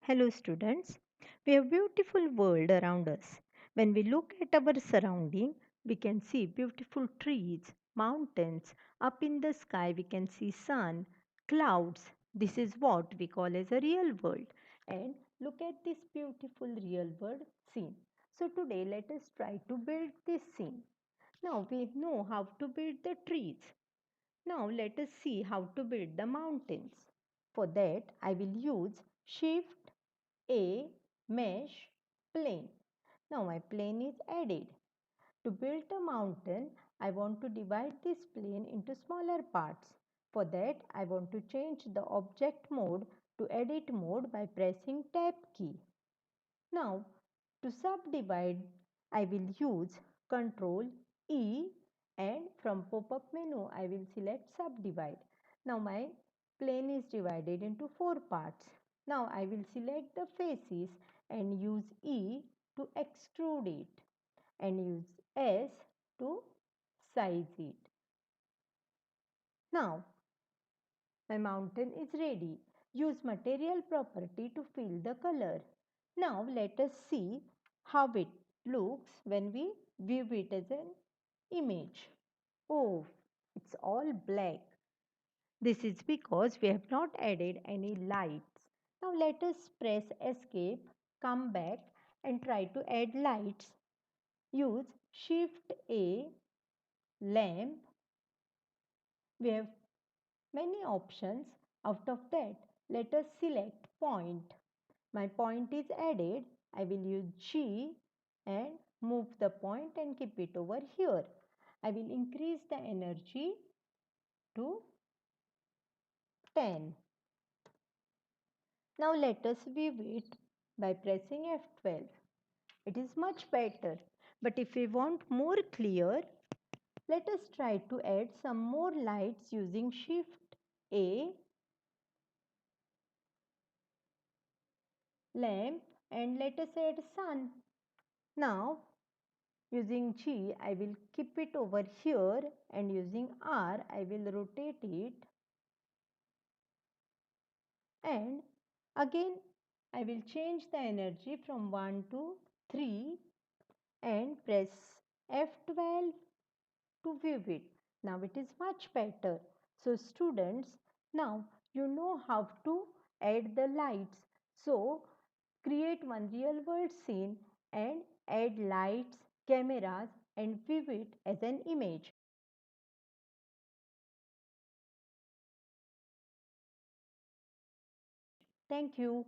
Hello students. We have beautiful world around us. When we look at our surrounding, we can see beautiful trees, mountains, up in the sky we can see sun, clouds. This is what we call as a real world. And look at this beautiful real world scene. So today let us try to build this scene. Now we know how to build the trees. Now let us see how to build the mountains. For that I will use Shift A Mesh Plane. Now my plane is added. To build a mountain, I want to divide this plane into smaller parts. For that, I want to change the object mode to edit mode by pressing tab key. Now, to subdivide, I will use Ctrl E and from pop-up menu, I will select subdivide. Now my plane is divided into four parts. Now I will select the faces and use E to extrude it and use S to size it. Now my mountain is ready. Use material property to fill the color. Now let us see how it looks when we view it as an image. Oh, it's all black. This is because we have not added any lights. Now let us press escape, come back and try to add lights. Use Shift A, lamp. We have many options. Out of that, let us select point. My point is added. I will use G and move the point and keep it over here. I will increase the energy to 10. Now let us view it by pressing F12. It is much better. But if we want more clear, let us try to add some more lights using Shift A, lamp and let us add sun. Now using G I will keep it over here and using R I will rotate it and again I will change the energy from 1 to 3 and press F12 to view it. Now it is much better. So students, now you know how to add the lights. So create one real world scene and add lights, cameras and view it as an image. Thank you.